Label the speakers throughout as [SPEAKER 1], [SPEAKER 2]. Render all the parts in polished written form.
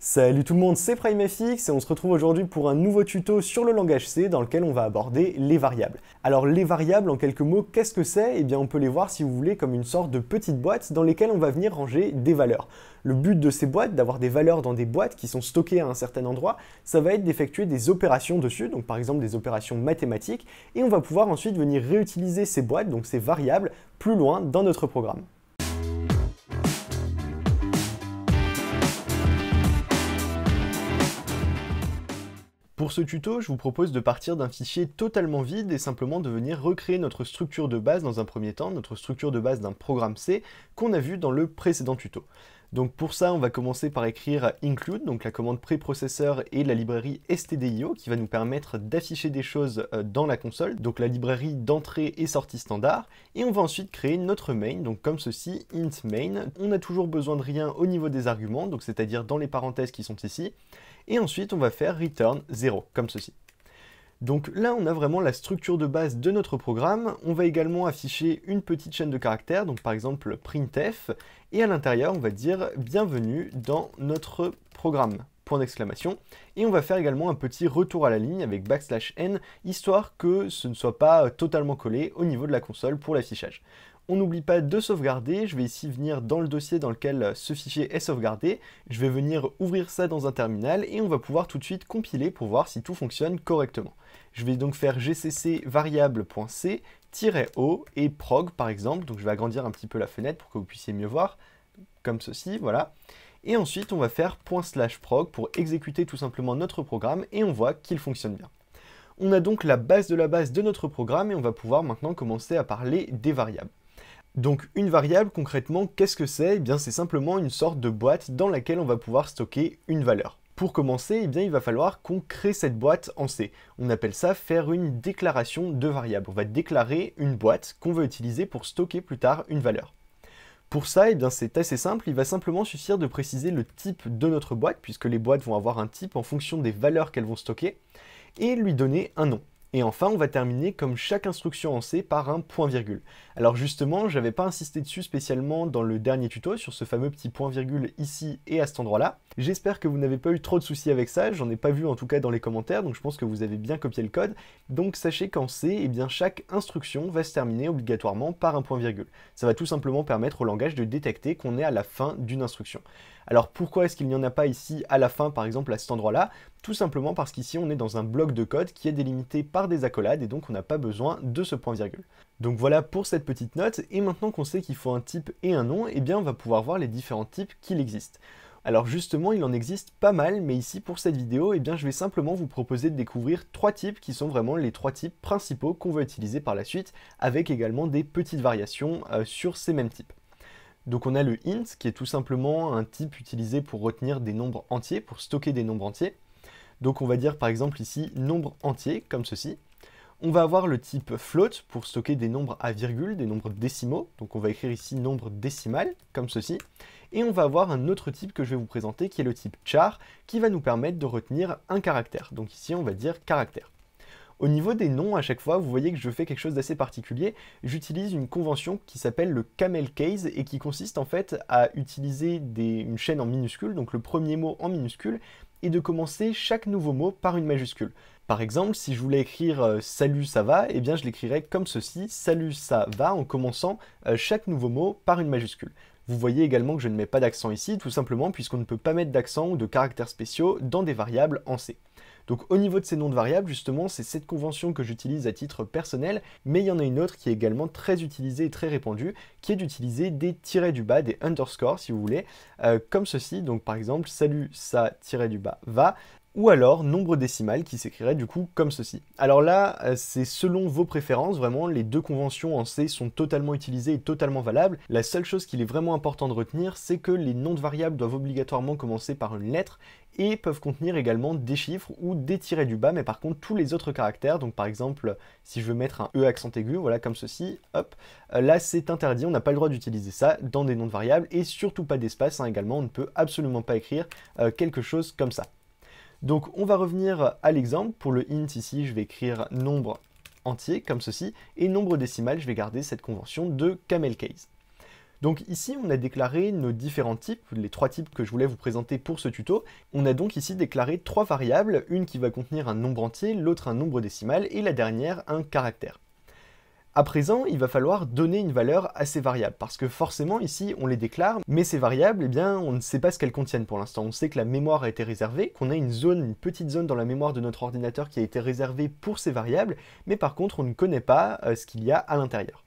[SPEAKER 1] Salut tout le monde, c'est PrimeFX et on se retrouve aujourd'hui pour un nouveau tuto sur le langage C dans lequel on va aborder les variables. Alors les variables, en quelques mots, qu'est-ce que c'est? Eh bien on peut les voir si vous voulez comme une sorte de petite boîte dans lesquelles on va venir ranger des valeurs. Le but de ces boîtes, d'avoir des valeurs dans des boîtes qui sont stockées à un certain endroit, ça va être d'effectuer des opérations dessus, donc par exemple des opérations mathématiques, et on va pouvoir ensuite venir réutiliser ces boîtes, donc ces variables, plus loin dans notre programme. Pour ce tuto, je vous propose de partir d'un fichier totalement vide et simplement de venir recréer notre structure de base dans un premier temps, notre structure de base d'un programme C qu'on a vu dans le précédent tuto. Donc pour ça, on va commencer par écrire include, donc la commande préprocesseur et la librairie stdio qui va nous permettre d'afficher des choses dans la console, donc la librairie d'entrée et sortie standard, et on va ensuite créer notre main, donc comme ceci, int main. On n'a toujours besoin de rien au niveau des arguments, donc c'est-à-dire dans les parenthèses qui sont ici, et ensuite on va faire return 0, comme ceci. Donc là, on a vraiment la structure de base de notre programme. On va également afficher une petite chaîne de caractères, donc par exemple printf, et à l'intérieur, on va dire bienvenue dans notre programme, point d'exclamation. Et on va faire également un petit retour à la ligne avec \n, histoire que ce ne soit pas totalement collé au niveau de la console pour l'affichage. On n'oublie pas de sauvegarder, je vais ici venir dans le dossier dans lequel ce fichier est sauvegardé, je vais venir ouvrir ça dans un terminal et on va pouvoir tout de suite compiler pour voir si tout fonctionne correctement. Je vais donc faire gcc variable.c-o et prog par exemple, donc je vais agrandir un petit peu la fenêtre pour que vous puissiez mieux voir, comme ceci, voilà. Et ensuite on va faire /prog pour exécuter tout simplement notre programme et on voit qu'il fonctionne bien. On a donc la base de notre programme et on va pouvoir maintenant commencer à parler des variables. Donc une variable, concrètement, qu'est-ce que c'est? Eh bien c'est simplement une sorte de boîte dans laquelle on va pouvoir stocker une valeur. Pour commencer, eh bien, il va falloir qu'on crée cette boîte en C. On appelle ça faire une déclaration de variable. On va déclarer une boîte qu'on va utiliser pour stocker plus tard une valeur. Pour ça, eh bien, c'est assez simple, il va simplement suffire de préciser le type de notre boîte, puisque les boîtes vont avoir un type en fonction des valeurs qu'elles vont stocker, et lui donner un nom. Et enfin, on va terminer comme chaque instruction en C par un point-virgule. Alors justement, j'avais pas insisté dessus spécialement dans le dernier tuto, sur ce fameux petit point-virgule ici et à cet endroit-là. J'espère que vous n'avez pas eu trop de soucis avec ça, j'en ai pas vu en tout cas dans les commentaires, donc je pense que vous avez bien copié le code. Donc sachez qu'en C, eh bien, chaque instruction va se terminer obligatoirement par un point-virgule. Ça va tout simplement permettre au langage de détecter qu'on est à la fin d'une instruction. Alors pourquoi est-ce qu'il n'y en a pas ici à la fin, par exemple à cet endroit-là? Tout simplement parce qu'ici on est dans un bloc de code qui est délimité par des accolades et donc on n'a pas besoin de ce point-virgule. Donc voilà pour cette petite note, et maintenant qu'on sait qu'il faut un type et un nom, eh bien on va pouvoir voir les différents types qu'il existe. Alors justement, il en existe pas mal, mais ici pour cette vidéo, eh bien, je vais simplement vous proposer de découvrir trois types qui sont vraiment les trois types principaux qu'on va utiliser par la suite, avec également des petites variations sur ces mêmes types. Donc on a le int, qui est tout simplement un type utilisé pour retenir des nombres entiers, pour stocker des nombres entiers. Donc on va dire par exemple ici nombre entier, comme ceci. On va avoir le type float pour stocker des nombres à virgule, des nombres décimaux. Donc on va écrire ici nombre décimal, comme ceci. Et on va avoir un autre type que je vais vous présenter, qui est le type char, qui va nous permettre de retenir un caractère. Donc ici on va dire caractère. Au niveau des noms, à chaque fois, vous voyez que je fais quelque chose d'assez particulier. J'utilise une convention qui s'appelle le camel case et qui consiste en fait à utiliser une chaîne en minuscule, donc le premier mot en minuscule, et de commencer chaque nouveau mot par une majuscule. Par exemple, si je voulais écrire salut ça va, eh bien je l'écrirais comme ceci, salut ça va, en commençant chaque nouveau mot par une majuscule. Vous voyez également que je ne mets pas d'accent ici, tout simplement puisqu'on ne peut pas mettre d'accent ou de caractères spéciaux dans des variables en C. Donc au niveau de ces noms de variables, justement, c'est cette convention que j'utilise à titre personnel, mais il y en a une autre qui est également très utilisée et très répandue, qui est d'utiliser des tirets du bas, des underscores si vous voulez, comme ceci, donc par exemple, salut ça tiré du bas va, ou alors nombre décimal qui s'écrirait du coup comme ceci. Alors là, c'est selon vos préférences, vraiment, les deux conventions en C sont totalement utilisées et totalement valables. La seule chose qu'il est vraiment important de retenir, c'est que les noms de variables doivent obligatoirement commencer par une lettre et peuvent contenir également des chiffres ou des tirets du bas, mais par contre tous les autres caractères, donc par exemple, si je veux mettre un E accent aigu, voilà comme ceci, hop, là c'est interdit, on n'a pas le droit d'utiliser ça dans des noms de variables, et surtout pas d'espace également, on ne peut absolument pas écrire quelque chose comme ça. Donc on va revenir à l'exemple. Pour le int ici, je vais écrire nombre entier comme ceci, et nombre décimal, je vais garder cette convention de camel case. Donc ici, on a déclaré nos différents types, les 3 types que je voulais vous présenter pour ce tuto. On a donc ici déclaré 3 variables, une qui va contenir un nombre entier, l'autre un nombre décimal et la dernière un caractère. À présent, il va falloir donner une valeur à ces variables, parce que forcément ici on les déclare, mais ces variables, eh bien, on ne sait pas ce qu'elles contiennent pour l'instant. On sait que la mémoire a été réservée, qu'on a une petite zone dans la mémoire de notre ordinateur qui a été réservée pour ces variables, mais par contre on ne connaît pas ce qu'il y a à l'intérieur.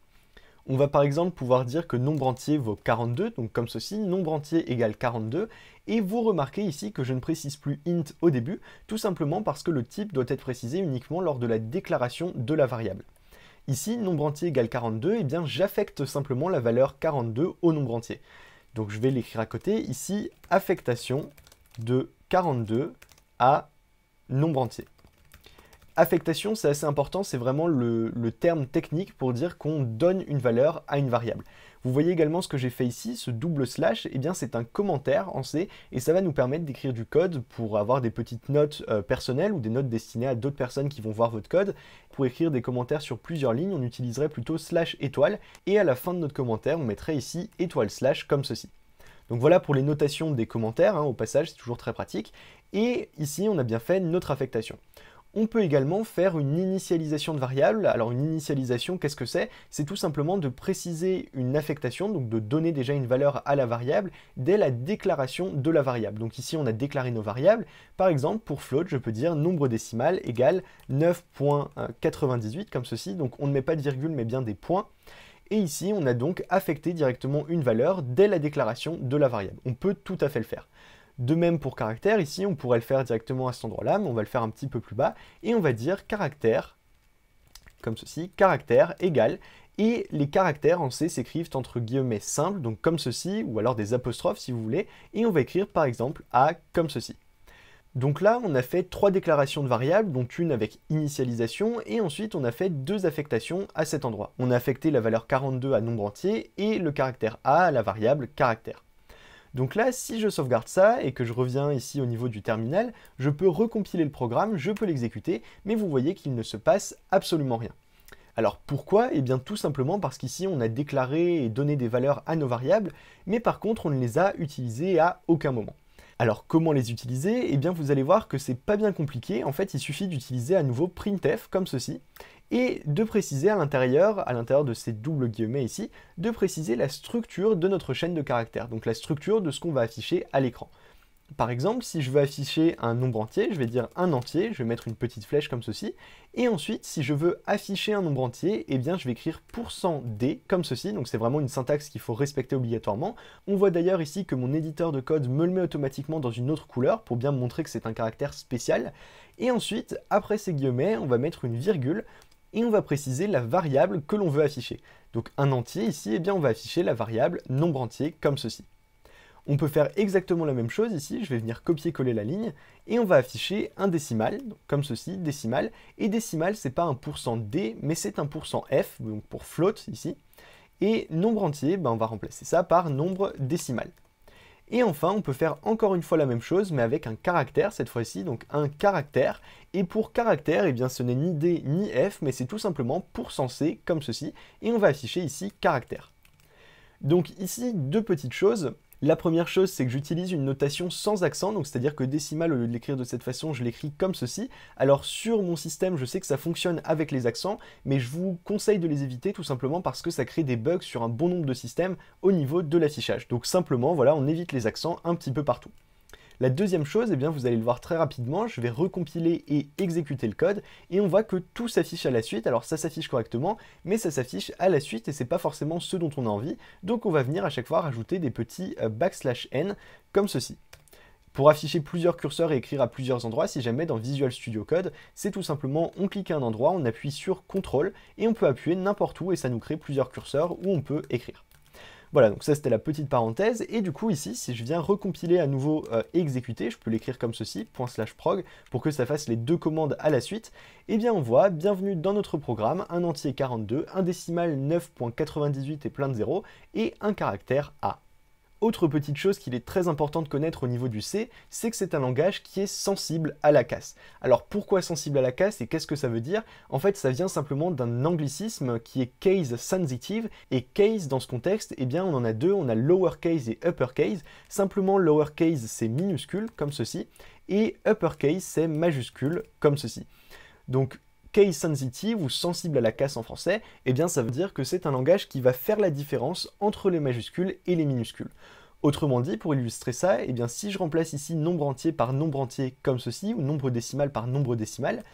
[SPEAKER 1] On va par exemple pouvoir dire que nombre entier vaut 42, donc comme ceci, nombre entier égale 42, et vous remarquez ici que je ne précise plus int au début, tout simplement parce que le type doit être précisé uniquement lors de la déclaration de la variable. Ici, nombre entier égale 42, et bien j'affecte simplement la valeur 42 au nombre entier. Donc je vais l'écrire à côté, ici, affectation de 42 à nombre entier. Affectation, c'est assez important, c'est vraiment le terme technique pour dire qu'on donne une valeur à une variable. Vous voyez également ce que j'ai fait ici, ce double slash, eh bien c'est un commentaire en C, et ça va nous permettre d'écrire du code pour avoir des petites notes personnelles ou des notes destinées à d'autres personnes qui vont voir votre code. Pour écrire des commentaires sur plusieurs lignes, on utiliserait plutôt slash étoile, et à la fin de notre commentaire, on mettrait ici étoile slash comme ceci. Donc voilà pour les notations des commentaires, au passage, c'est toujours très pratique. Et ici, on a bien fait notre affectation. On peut également faire une initialisation de variable. Alors une initialisation, qu'est-ce que c'est? C'est tout simplement de préciser une affectation, donc de donner déjà une valeur à la variable dès la déclaration de la variable. Donc ici, on a déclaré nos variables. Par exemple, pour float, je peux dire nombre décimal égale 9.98, comme ceci. Donc on ne met pas de virgule, mais bien des points. Et ici, on a donc affecté directement une valeur dès la déclaration de la variable. On peut tout à fait le faire. De même pour caractère, ici on pourrait le faire directement à cet endroit-là, mais on va le faire un petit peu plus bas, et on va dire caractère, comme ceci, caractère égale, et les caractères en C s'écrivent entre guillemets simples, donc comme ceci, ou alors des apostrophes si vous voulez, et on va écrire par exemple A comme ceci. Donc là, on a fait 3 déclarations de variables, dont une avec initialisation, et ensuite on a fait 2 affectations à cet endroit. On a affecté la valeur 42 à nombre entier, et le caractère A à la variable caractère. Donc là, si je sauvegarde ça et que je reviens ici au niveau du terminal, je peux recompiler le programme, je peux l'exécuter, mais vous voyez qu'il ne se passe absolument rien. Alors pourquoi? Eh bien tout simplement parce qu'ici on a déclaré et donné des valeurs à nos variables, mais par contre on ne les a utilisées à aucun moment. Alors comment les utiliser? Eh bien vous allez voir que c'est pas bien compliqué, en fait il suffit d'utiliser à nouveau printf comme ceci, et de préciser à l'intérieur de ces doubles guillemets ici, de préciser la structure de notre chaîne de caractères, donc la structure de ce qu'on va afficher à l'écran. Par exemple, si je veux afficher un nombre entier, je vais dire un entier, je vais mettre une petite flèche comme ceci, et ensuite, si je veux afficher un nombre entier, eh bien je vais écrire %d comme ceci, donc c'est vraiment une syntaxe qu'il faut respecter obligatoirement. On voit d'ailleurs ici que mon éditeur de code me le met automatiquement dans une autre couleur, pour bien me montrer que c'est un caractère spécial, et ensuite, après ces guillemets, on va mettre une virgule, et on va préciser la variable que l'on veut afficher. Donc un entier ici, eh bien on va afficher la variable nombre entier comme ceci. On peut faire exactement la même chose ici, je vais venir copier-coller la ligne, et on va afficher un décimal, donc comme ceci, décimal, et décimal c'est pas un %d, mais c'est un %f, donc pour float ici, et nombre entier, on va remplacer ça par nombre décimal. Et enfin, on peut faire encore une fois la même chose, mais avec un caractère cette fois-ci, donc un caractère. Et pour caractère, eh bien ce n'est ni D ni F, mais c'est tout simplement %C, comme ceci. Et on va afficher ici caractère. Donc ici, 2 petites choses. La première chose, c'est que j'utilise une notation sans accent, donc c'est-à-dire que décimal, au lieu de l'écrire de cette façon, je l'écris comme ceci. Alors sur mon système, je sais que ça fonctionne avec les accents, mais je vous conseille de les éviter tout simplement parce que ça crée des bugs sur un bon nombre de systèmes au niveau de l'affichage. Donc simplement, voilà, on évite les accents un petit peu partout. La deuxième chose, eh bien, vous allez le voir très rapidement, je vais recompiler et exécuter le code, et on voit que tout s'affiche à la suite. Alors ça s'affiche correctement, mais ça s'affiche à la suite, et c'est pas forcément ce dont on a envie, donc on va venir à chaque fois rajouter des petits \n, comme ceci. Pour afficher plusieurs curseurs et écrire à plusieurs endroits, si jamais dans Visual Studio Code, c'est tout simplement, on clique à un endroit, on appuie sur CTRL, et on peut appuyer n'importe où, et ça nous crée plusieurs curseurs où on peut écrire. Voilà, donc ça c'était la petite parenthèse, et du coup ici, si je viens recompiler à nouveau et exécuter, je peux l'écrire comme ceci, /prog, pour que ça fasse les 2 commandes à la suite, et bien on voit, bienvenue dans notre programme, un entier 42, un décimal 9.98 et plein de zéros, et un caractère A. Autre petite chose qu'il est très important de connaître au niveau du C, c'est que c'est un langage qui est sensible à la casse. Alors pourquoi sensible à la casse et qu'est-ce que ça veut dire? En fait, ça vient simplement d'un anglicisme qui est case sensitive, et case dans ce contexte, eh bien on en a deux, on a lowercase et uppercase. Simplement lowercase c'est minuscule comme ceci, et uppercase c'est majuscule comme ceci. Donc case sensitive ou sensible à la casse en français, eh bien ça veut dire que c'est un langage qui va faire la différence entre les majuscules et les minuscules. Autrement dit, pour illustrer ça, eh bien si je remplace ici nombre entier par nombre entier comme ceci, ou nombre décimal par nombre décimal,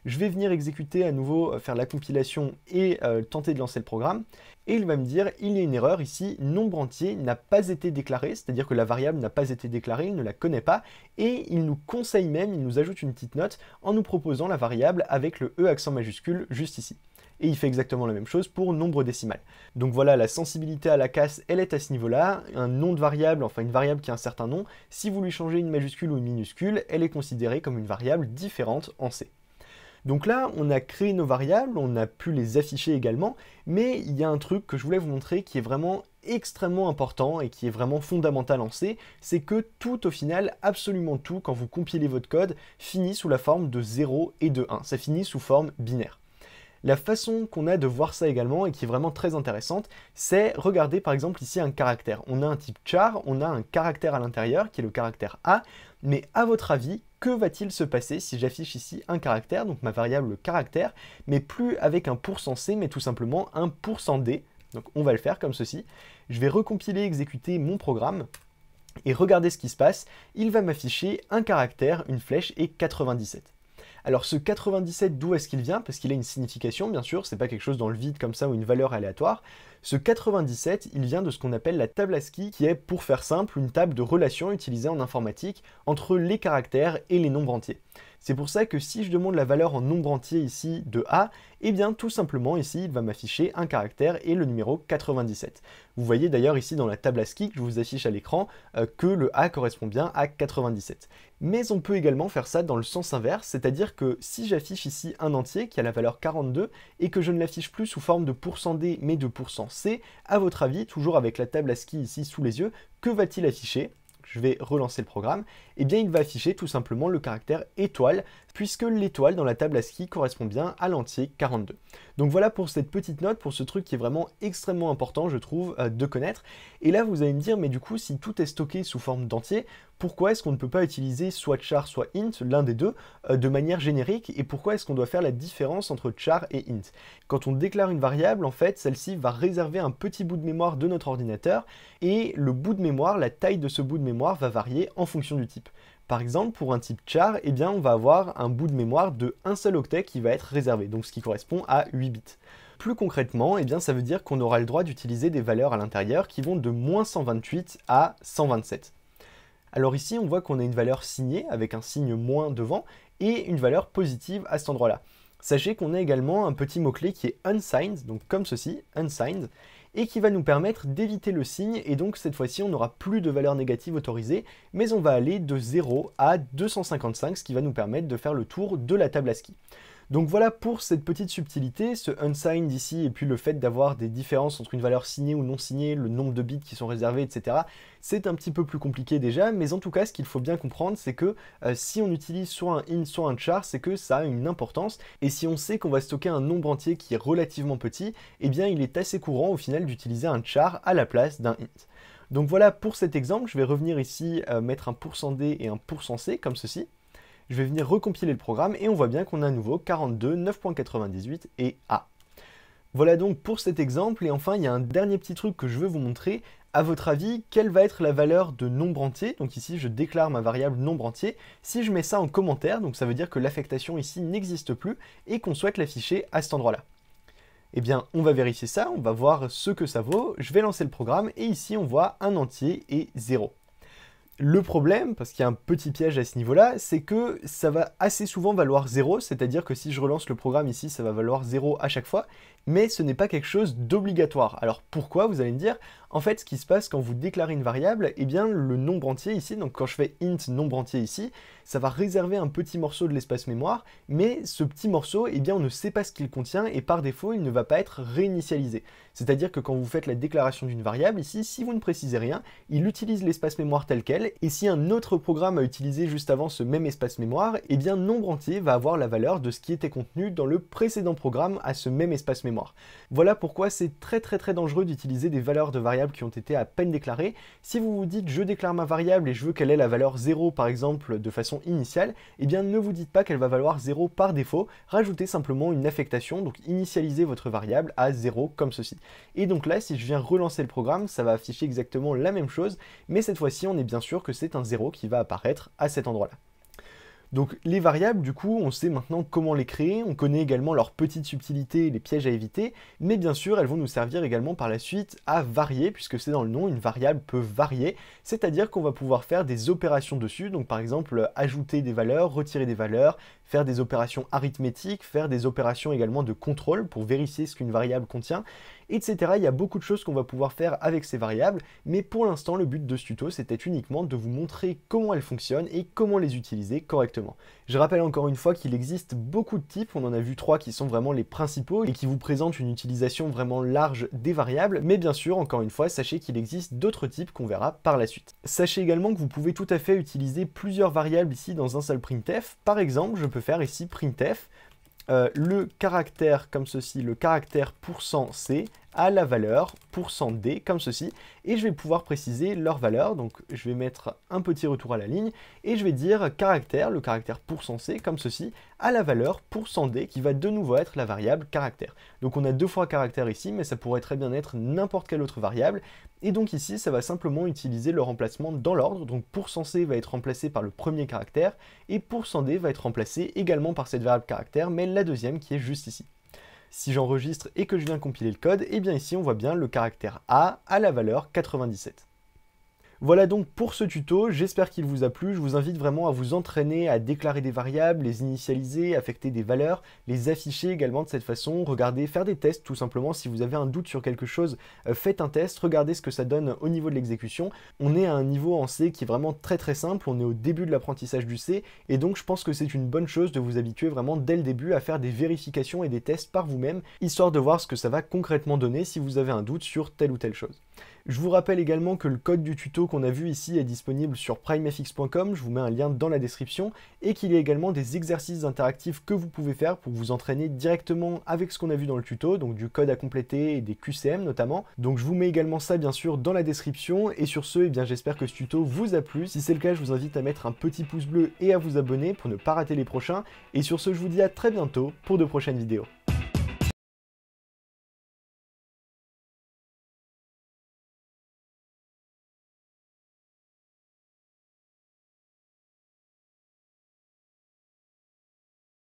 [SPEAKER 1] je vais venir exécuter à nouveau, faire la compilation et tenter de lancer le programme, et il va me dire, il y a une erreur ici, nombre entier n'a pas été déclaré, c'est-à-dire que la variable n'a pas été déclarée, il ne la connaît pas, et il nous conseille même, il nous ajoute une petite note en nous proposant la variable avec le E accent majuscule juste ici. Et il fait exactement la même chose pour nombre décimal. Donc voilà, la sensibilité à la casse, elle est à ce niveau-là. Un nom de variable, enfin une variable qui a un certain nom, si vous lui changez une majuscule ou une minuscule, elle est considérée comme une variable différente en C. Donc là, on a créé nos variables, on a pu les afficher également, mais il y a un truc que je voulais vous montrer qui est vraiment extrêmement important et qui est vraiment fondamental en C, c'est que tout au final, absolument tout, quand vous compilez votre code, finit sous la forme de 0 et de 1, ça finit sous forme binaire. La façon qu'on a de voir ça également, et qui est vraiment très intéressante, c'est regarder par exemple ici un caractère. On a un type char, on a un caractère à l'intérieur, qui est le caractère A, mais à votre avis, que va-t-il se passer si j'affiche ici un caractère, donc ma variable caractère, mais plus avec un %C, mais tout simplement un %D. Donc on va le faire comme ceci. Je vais recompiler, exécuter mon programme, et regardez ce qui se passe. Il va m'afficher un caractère, une flèche et 97. Alors ce 97, d'où est-ce qu'il vient? Parce qu'il a une signification, bien sûr, c'est pas quelque chose dans le vide comme ça ou une valeur aléatoire. Ce 97, il vient de ce qu'on appelle la table ASCII, qui est, pour faire simple, une table de relations utilisée en informatique entre les caractères et les nombres entiers. C'est pour ça que si je demande la valeur en nombre entier ici de A, eh bien tout simplement ici il va m'afficher un caractère et le numéro 97. Vous voyez d'ailleurs ici dans la table ASCII que je vous affiche à l'écran que le A correspond bien à 97. Mais on peut également faire ça dans le sens inverse, c'est-à-dire que si j'affiche ici un entier qui a la valeur 42 et que je ne l'affiche plus sous forme de %D mais de %C, à votre avis, toujours avec la table ASCII ici sous les yeux, que va-t-il afficher? Je vais relancer le programme, et bien il va afficher tout simplement le caractère étoile, puisque l'étoile dans la table ASCII correspond bien à l'entier 42. Donc voilà pour cette petite note, pour ce truc qui est vraiment extrêmement important, je trouve, de connaître. Et là, vous allez me dire, mais du coup, si tout est stocké sous forme d'entier, pourquoi est-ce qu'on ne peut pas utiliser soit char, soit int, l'un des deux, de manière générique, et pourquoi est-ce qu'on doit faire la différence entre char et int? Quand on déclare une variable, en fait, celle-ci va réserver un petit bout de mémoire de notre ordinateur, et le bout de mémoire, la taille de ce bout de mémoire va varier en fonction du type. Par exemple, pour un type char, eh bien, on va avoir un bout de mémoire de un seul octet qui va être réservé, donc ce qui correspond à 8 bits. Plus concrètement, eh bien, ça veut dire qu'on aura le droit d'utiliser des valeurs à l'intérieur qui vont de -128 à 127. Alors ici, on voit qu'on a une valeur signée avec un signe moins devant et une valeur positive à cet endroit-là. Sachez qu'on a également un petit mot-clé qui est unsigned, donc comme ceci, unsigned, et qui va nous permettre d'éviter le signe, et donc cette fois-ci on n'aura plus de valeur négative autorisée, mais on va aller de 0 à 255, ce qui va nous permettre de faire le tour de la table ASCII. Donc voilà pour cette petite subtilité, ce unsigned ici, et puis le fait d'avoir des différences entre une valeur signée ou non signée, le nombre de bits qui sont réservés, etc. C'est un petit peu plus compliqué déjà, mais en tout cas, ce qu'il faut bien comprendre, c'est que si on utilise soit un int, soit un char, c'est que ça a une importance, et si on sait qu'on va stocker un nombre entier qui est relativement petit, eh bien il est assez courant au final d'utiliser un char à la place d'un int. Donc voilà pour cet exemple, je vais revenir ici mettre un %D et un %C, comme ceci. Je vais venir recompiler le programme et on voit bien qu'on a à nouveau 42, 9.98 et A. Voilà donc pour cet exemple, et enfin il y a un dernier petit truc que je veux vous montrer. À votre avis, quelle va être la valeur de nombre entier? Donc ici je déclare ma variable nombre entier. Si je mets ça en commentaire, donc ça veut dire que l'affectation ici n'existe plus et qu'on souhaite l'afficher à cet endroit-là. Eh bien on va vérifier ça, on va voir ce que ça vaut. Je vais lancer le programme et ici on voit un entier et 0. Le problème, parce qu'il y a un petit piège à ce niveau-là, c'est que ça va assez souvent valoir 0, c'est-à-dire que si je relance le programme ici, ça va valoir 0 à chaque fois, mais ce n'est pas quelque chose d'obligatoire. Alors pourquoi, vous allez me dire? En fait, ce qui se passe quand vous déclarez une variable, eh bien le nombre entier ici, donc quand je fais int nombre entier ici, ça va réserver un petit morceau de l'espace mémoire, mais ce petit morceau, eh bien on ne sait pas ce qu'il contient et par défaut, il ne va pas être réinitialisé. C'est-à-dire que quand vous faites la déclaration d'une variable ici, si vous ne précisez rien, il utilise l'espace mémoire tel quel, et si un autre programme a utilisé juste avant ce même espace mémoire, eh bien nombre entier va avoir la valeur de ce qui était contenu dans le précédent programme à ce même espace mémoire. Voilà pourquoi c'est très dangereux d'utiliser des valeurs de variables qui ont été à peine déclarées. Si vous vous dites je déclare ma variable et je veux qu'elle ait la valeur 0 par exemple de façon initiale, eh bien ne vous dites pas qu'elle va valoir 0 par défaut, rajoutez simplement une affectation, donc initialisez votre variable à 0 comme ceci. Et donc là, si je viens relancer le programme, ça va afficher exactement la même chose, mais cette fois-ci, on est bien sûr que c'est un 0 qui va apparaître à cet endroit-là. Donc les variables, du coup, on sait maintenant comment les créer, on connaît également leurs petites subtilités et les pièges à éviter, mais bien sûr, elles vont nous servir également par la suite à varier, puisque c'est dans le nom, une variable peut varier, c'est-à-dire qu'on va pouvoir faire des opérations dessus, donc par exemple, ajouter des valeurs, retirer des valeurs, faire des opérations arithmétiques, faire des opérations également de contrôle pour vérifier ce qu'une variable contient, etc. Il y a beaucoup de choses qu'on va pouvoir faire avec ces variables, mais pour l'instant, le but de ce tuto, c'était uniquement de vous montrer comment elles fonctionnent et comment les utiliser correctement. Je rappelle encore une fois qu'il existe beaucoup de types, on en a vu 3 qui sont vraiment les principaux et qui vous présentent une utilisation vraiment large des variables, mais bien sûr, encore une fois, sachez qu'il existe d'autres types qu'on verra par la suite. Sachez également que vous pouvez tout à fait utiliser plusieurs variables ici dans un seul printf. Par exemple, je peux faire ici printf, le caractère comme ceci, le caractère %c à la valeur %d comme ceci, et je vais pouvoir préciser leur valeur, donc je vais mettre un petit retour à la ligne, et je vais dire caractère, le caractère %c comme ceci, à la valeur %d qui va de nouveau être la variable caractère. Donc on a 2 fois caractère ici, mais ça pourrait très bien être n'importe quelle autre variable, et donc ici ça va simplement utiliser le remplacement dans l'ordre, donc %c va être remplacé par le premier caractère, et %d va être remplacé également par cette variable caractère, mais la deuxième qui est juste ici. Si j'enregistre et que je viens compiler le code, et bien ici on voit bien le caractère A à la valeur 97. Voilà donc pour ce tuto, j'espère qu'il vous a plu, je vous invite vraiment à vous entraîner à déclarer des variables, les initialiser, affecter des valeurs, les afficher également de cette façon, regardez, faire des tests tout simplement, si vous avez un doute sur quelque chose, faites un test, regardez ce que ça donne au niveau de l'exécution. On est à un niveau en C qui est vraiment très simple, on est au début de l'apprentissage du C, et donc je pense que c'est une bonne chose de vous habituer vraiment dès le début à faire des vérifications et des tests par vous-même, histoire de voir ce que ça va concrètement donner si vous avez un doute sur telle ou telle chose. Je vous rappelle également que le code du tuto qu'on a vu ici est disponible sur primefx.com, je vous mets un lien dans la description, et qu'il y a également des exercices interactifs que vous pouvez faire pour vous entraîner directement avec ce qu'on a vu dans le tuto, donc du code à compléter et des QCM notamment. Donc je vous mets également ça bien sûr dans la description, et sur ce, eh bien j'espère que ce tuto vous a plu. Si c'est le cas, je vous invite à mettre un petit pouce bleu et à vous abonner pour ne pas rater les prochains, et sur ce, je vous dis à très bientôt pour de prochaines vidéos.